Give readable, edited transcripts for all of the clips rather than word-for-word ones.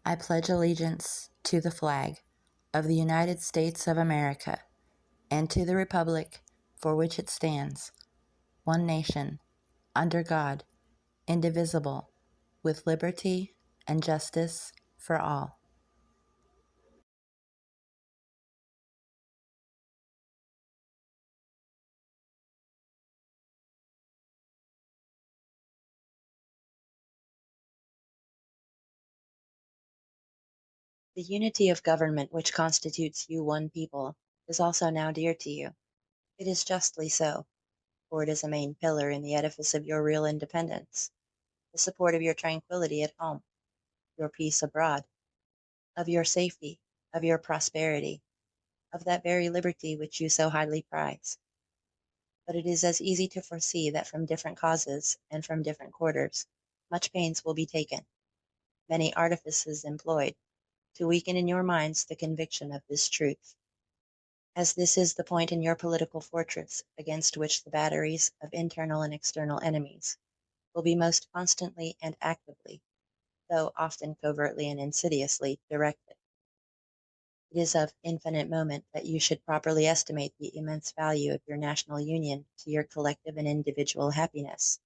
I pledge allegiance to the flag of the United States of America and to the republic for which it stands, one nation, under God, indivisible, with liberty and justice for all. The unity of government which constitutes you one people is also now dear to you. It is justly so, for it is a main pillar in the edifice of your real independence, the support of your tranquillity at home, your peace abroad, of your safety, of your prosperity, of that very liberty which you so highly prize. But it is as easy to foresee that from different causes and from different quarters much pains will be taken, many artifices employed, to weaken in your minds the conviction of this truth. As this is the point in your political fortress against which the batteries of internal and external enemies will be most constantly and actively, though often covertly and insidiously, directed, it is of infinite moment that you should properly estimate the immense value of your national union to your collective and individual happiness,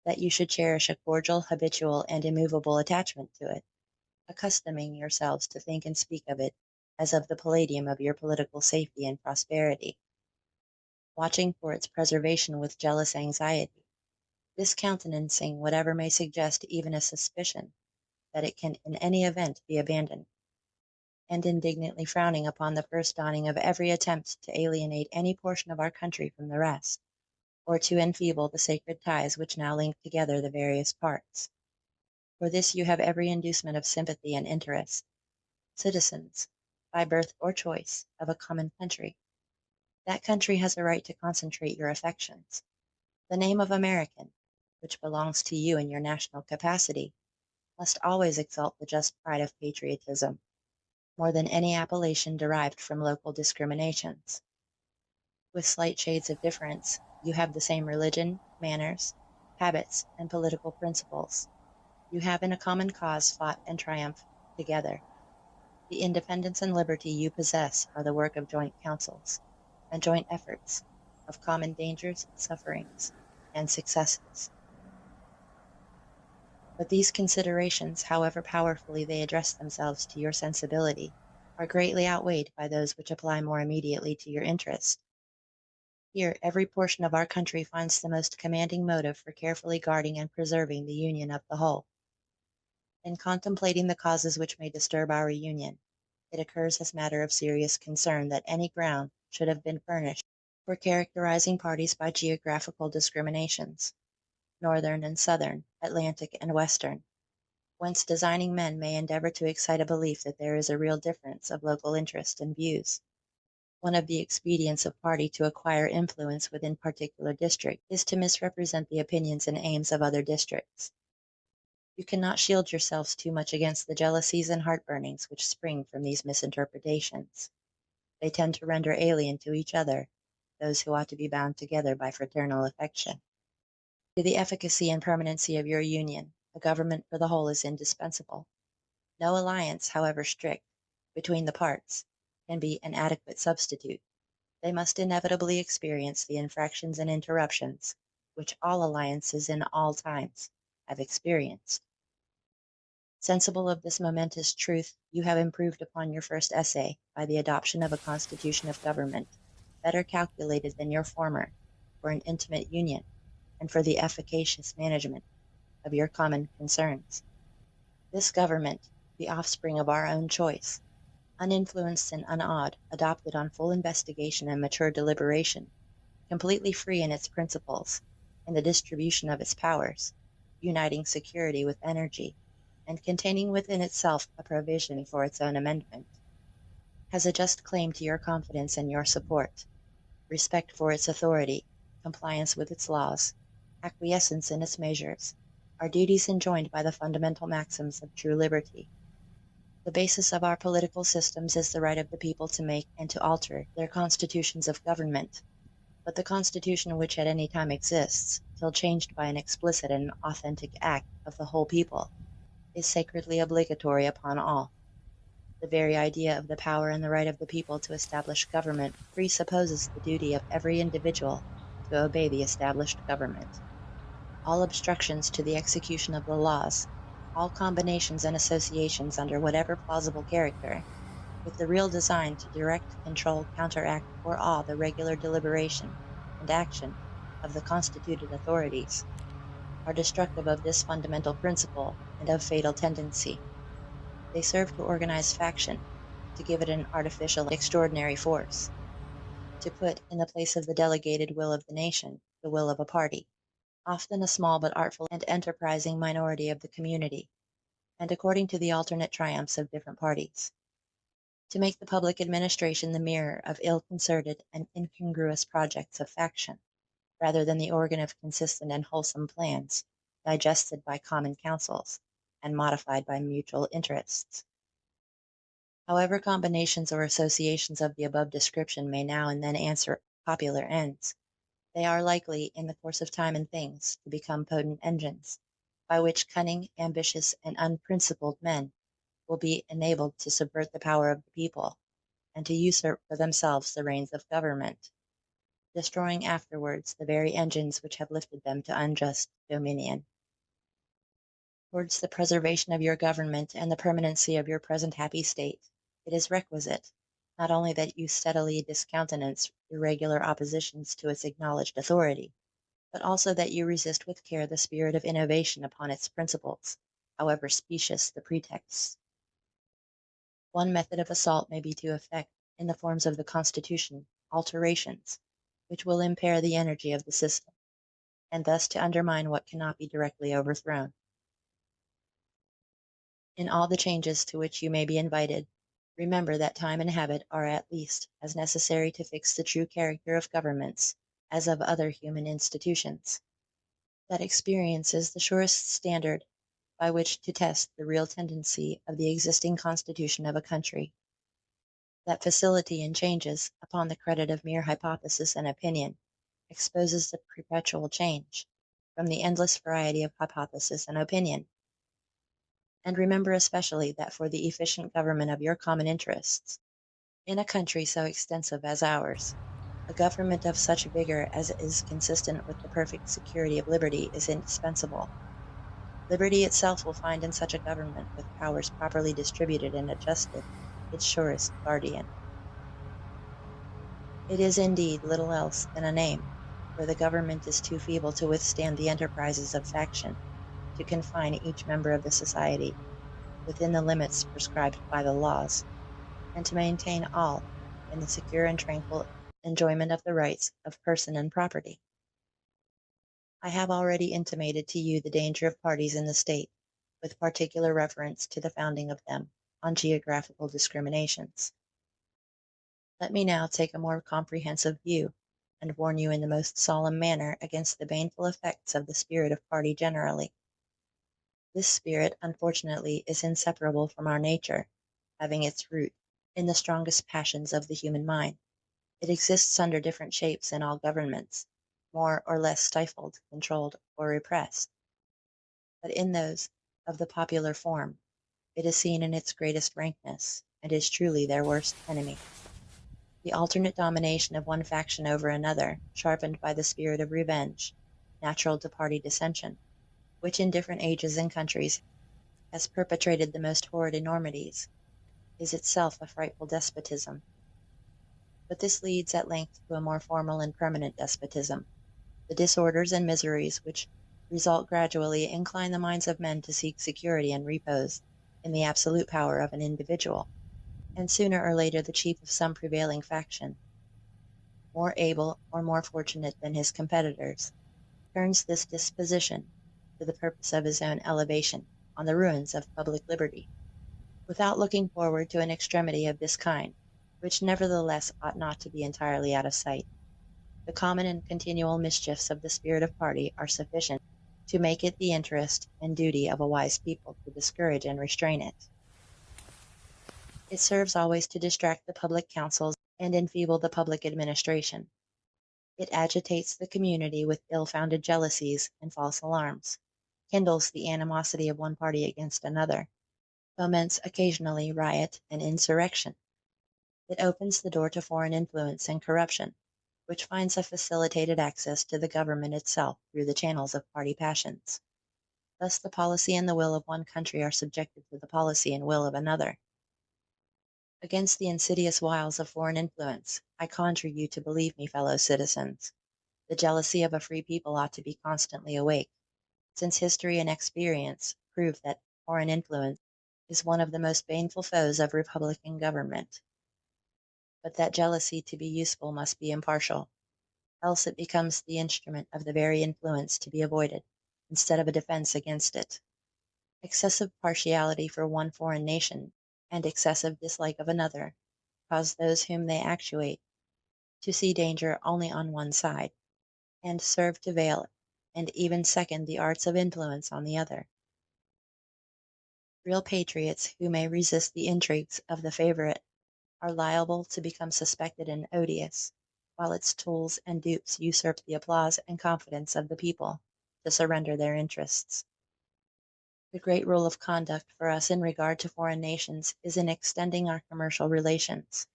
that you should cherish a cordial, habitual, and immovable attachment to it, accustoming yourselves to think and speak of it as of the palladium of your political safety and prosperity, watching for its preservation with jealous anxiety, discountenancing whatever may suggest even a suspicion that it can in any event be abandoned, and indignantly frowning upon the first dawning of every attempt to alienate any portion of our country from the rest, or to enfeeble the sacred ties which now link together the various parts. For this you have every inducement of sympathy and interest, citizens, by birth or choice, of a common country. That country has a right to concentrate your affections. The name of American, which belongs to you in your national capacity, must always exalt the just pride of patriotism, more than any appellation derived from local discriminations. With slight shades of difference, you have the same religion, manners, habits, and political principles. You have in a common cause fought and triumphed together. The independence and liberty you possess are the work of joint councils and joint efforts, of common dangers, sufferings, and successes. But these considerations, however powerfully they address themselves to your sensibility, are greatly outweighed by those which apply more immediately to your interest. Here every portion of our country finds the most commanding motive for carefully guarding and preserving the union of the whole. In contemplating the causes which may disturb our union, it occurs as matter of serious concern that any ground should have been furnished for characterizing parties by geographical discriminations, northern and southern, Atlantic and western, whence designing men may endeavor to excite a belief that there is a real difference of local interest and views. One of the expedients of party to acquire influence within particular district is to misrepresent the opinions and aims of other districts. You cannot shield yourselves too much against the jealousies and heartburnings which spring from these misinterpretations. They tend to render alien to each other those who ought to be bound together by fraternal affection. To the efficacy and permanency of your union, a government for the whole is indispensable. No alliance, however strict, between the parts can be an adequate substitute. They must inevitably experience the infractions and interruptions which all alliances in all times have experienced. Sensible of this momentous truth, you have improved upon your first essay by the adoption of a constitution of government better calculated than your former for an intimate union and for the efficacious management of your common concerns. This government, the offspring of our own choice, uninfluenced and unawed, adopted on full investigation and mature deliberation, completely free in its principles, in the distribution of its powers, uniting security with energy, and containing within itself a provision for its own amendment, has a just claim to your confidence and your support, respect for its authority, compliance with its laws, acquiescence in its measures, are duties enjoined by the fundamental maxims of true liberty. The basis of our political systems is the right of the people to make and to alter their constitutions of government, but the constitution which at any time exists, till changed by an explicit and authentic act of the whole people, is sacredly obligatory upon all. The very idea of the power and the right of the people to establish government presupposes the duty of every individual to obey the established government. All obstructions to the execution of the laws, all combinations and associations under whatever plausible character, with the real design to direct, control, counteract, or awe the regular deliberation and action of the constituted authorities, are destructive of this fundamental principle and of fatal tendency. They serve to organize faction, to give it an artificial and extraordinary force, to put in the place of the delegated will of the nation the will of a party, often a small but artful and enterprising minority of the community, and according to the alternate triumphs of different parties, to make the public administration the mirror of ill-concerted and incongruous projects of faction, rather than the organ of consistent and wholesome plans, digested by common councils, and modified by mutual interests. However combinations or associations of the above description may now and then answer popular ends, they are likely, in the course of time and things, to become potent engines, by which cunning, ambitious, and unprincipled men will be enabled to subvert the power of the people, and to usurp for themselves the reins of government, destroying afterwards the very engines which have lifted them to unjust dominion. Towards the preservation of your government and the permanency of your present happy state, it is requisite, not only that you steadily discountenance irregular oppositions to its acknowledged authority, but also that you resist with care the spirit of innovation upon its principles, however specious the pretexts. One method of assault may be to effect, in the forms of the Constitution, alterations, which will impair the energy of the system, and thus to undermine what cannot be directly overthrown. In all the changes to which you may be invited, remember that time and habit are at least as necessary to fix the true character of governments as of other human institutions; that experience is the surest standard by which to test the real tendency of the existing constitution of a country; that facility in changes, upon the credit of mere hypothesis and opinion, exposes the perpetual change, from the endless variety of hypothesis and opinion. And remember especially that for the efficient government of your common interests, in a country so extensive as ours, a government of such vigor as is consistent with the perfect security of liberty is indispensable. Liberty itself will find in such a government, with powers properly distributed and adjusted, its surest guardian. It is indeed little else than a name, for the government is too feeble to withstand the enterprises of faction, to confine each member of the society within the limits prescribed by the laws, and to maintain all in the secure and tranquil enjoyment of the rights of person and property. I have already intimated to you the danger of parties in the state, with particular reference to the founding of them on geographical discriminations. Let me now take a more comprehensive view, and warn you in the most solemn manner against the baneful effects of the spirit of party generally. This spirit, unfortunately, is inseparable from our nature, having its root in the strongest passions of the human mind. It exists under different shapes in all governments, more or less stifled, controlled, or repressed; but in those of the popular form it is seen in its greatest rankness, and is truly their worst enemy. The alternate domination of one faction over another, sharpened by the spirit of revenge, natural to party dissension, which in different ages and countries has perpetrated the most horrid enormities, is itself a frightful despotism. But this leads at length to a more formal and permanent despotism. The disorders and miseries which result gradually incline the minds of men to seek security and repose in the absolute power of an individual, and sooner or later the chief of some prevailing faction, more able or more fortunate than his competitors, turns this disposition to the purpose of his own elevation on the ruins of public liberty, without looking forward to an extremity of this kind, which nevertheless ought not to be entirely out of sight. The common and continual mischiefs of the spirit of party are sufficient to make it the interest and duty of a wise people to discourage and restrain it. It serves always to distract the public councils and enfeeble the public administration. It agitates the community with ill-founded jealousies and false alarms, kindles the animosity of one party against another, foments occasionally riot and insurrection. It opens the door to foreign influence and corruption, which finds a facilitated access to the government itself through the channels of party passions. Thus the policy and the will of one country are subjected to the policy and will of another. Against the insidious wiles of foreign influence, I conjure you to believe me, fellow citizens. The jealousy of a free people ought to be constantly awake, since history and experience prove that foreign influence is one of the most baneful foes of republican government. But that jealousy to be useful must be impartial, else it becomes the instrument of the very influence to be avoided, instead of a defense against it. Excessive partiality for one foreign nation, and excessive dislike of another, cause those whom they actuate to see danger only on one side, and serve to veil and even second the arts of influence on the other. Real patriots who may resist the intrigues of the favorite are liable to become suspected and odious, while its tools and dupes usurp the applause and confidence of the people to surrender their interests. The great rule of conduct for us in regard to foreign nations is in extending our commercial relations,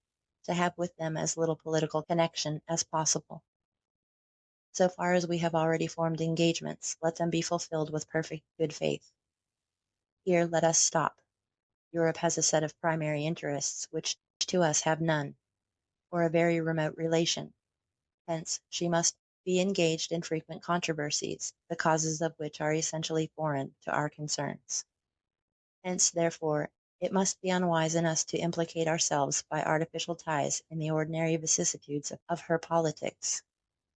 to have with them as little political connection as possible. So far as we have already formed engagements, let them be fulfilled with perfect good faith. Here let us stop. Europe has a set of primary interests which to us have none, or a very remote relation. Hence she must be engaged in frequent controversies, the causes of which are essentially foreign to our concerns. Hence, therefore, it must be unwise in us to implicate ourselves by artificial ties in the ordinary vicissitudes of her politics,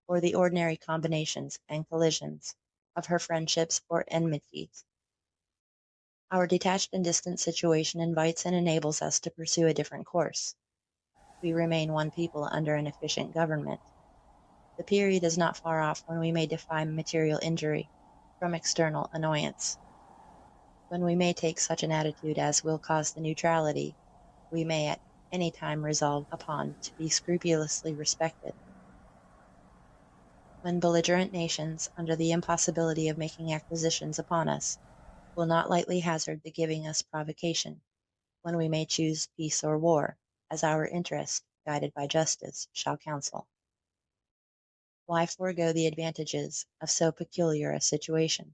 or the ordinary combinations and collisions of her friendships or enmities. Our detached and distant situation invites and enables us to pursue a different course. We remain one people under an efficient government. The period is not far off when we may defy material injury from external annoyance. When we may take such an attitude as will cause the neutrality we may at any time resolve upon to be scrupulously respected. When belligerent nations, under the impossibility of making acquisitions upon us, will not lightly hazard the giving us provocation, when we may choose peace or war, as our interest, guided by justice, shall counsel. Why forego the advantages of so peculiar a situation?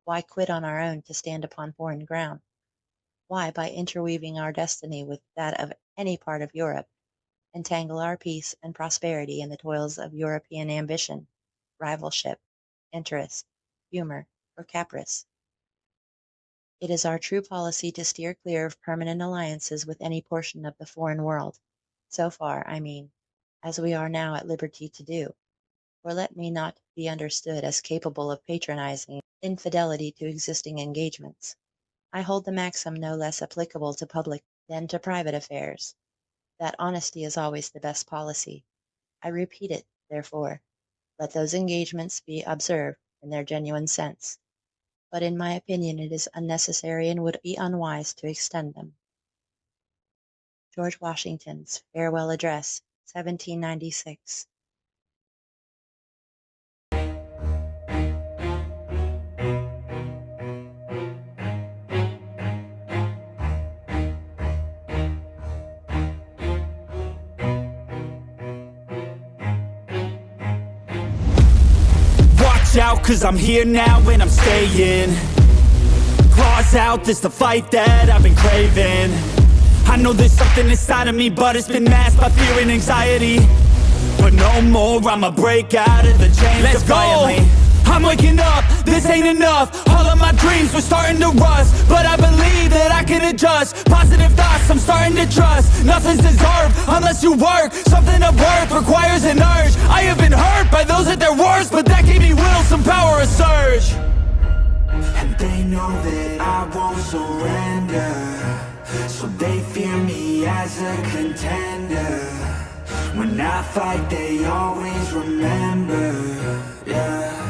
Why quit on our own to stand upon foreign ground? Why, by interweaving our destiny with that of any part of Europe, entangle our peace and prosperity in the toils of European ambition, rivalship, interest, humor, or caprice? It is our true policy to steer clear of permanent alliances with any portion of the foreign world, so far, I mean, as we are now at liberty to do, for let me not be understood as capable of patronizing infidelity to existing engagements. I hold the maxim no less applicable to public than to private affairs, that honesty is always the best policy. I repeat it, therefore, let those engagements be observed in their genuine sense, but in my opinion it is unnecessary and would be unwise to extend them. George Washington's Farewell Address, 1796. Watch out, cause I'm here now and I'm staying. Claws out, this the fight that I've been craving. I know there's something inside of me, but it's been masked by fear and anxiety. But no more, I'ma break out of the chains. Let's defiantly go! I'm waking up, this ain't enough. All of my dreams were starting to rust, but I believe that I can adjust. Positive thoughts, I'm starting to trust. Nothing's deserved unless you work. Something of worth requires an urge. I have been hurt by those at their worst, but that gave me will, some power, a surge. And they know that I won't surrender, so they fear me as a contender. When I fight, they always remember, yeah.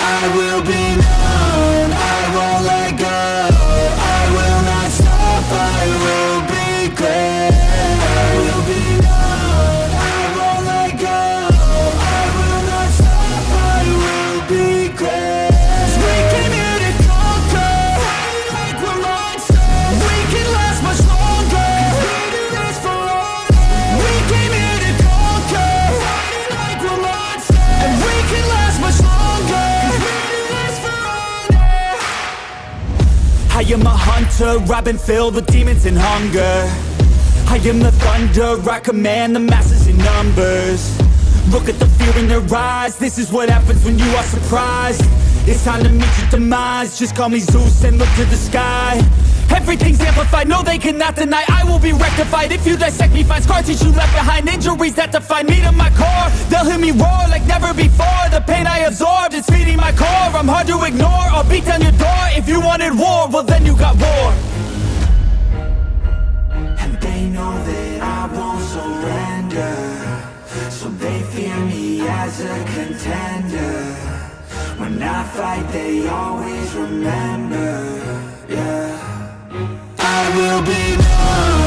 I will be known, I won't let go. I will not stop, I will be great. I will be known, I won't let go. I will not stop, I will be great. Just wake I am a hunter, I've been filled with demons and hunger. I am the thunder, I command the masses in numbers. Look at the fear in their eyes, this is what happens when you are surprised. It's time to meet your demise, just call me Zeus and look to the sky. Everything's amplified, no they cannot deny, I will be rectified. If you dissect me, find scars, teach you left behind, injuries that define me to my core. They'll hear me roar like never before, the pain I absorbed, it's feeding my core. I'm hard to ignore, I'll beat down your door. If you wanted war, well then you got war. And they know that I won't surrender, so they fear me as a contender. When I fight they always remember, yeah. I will be known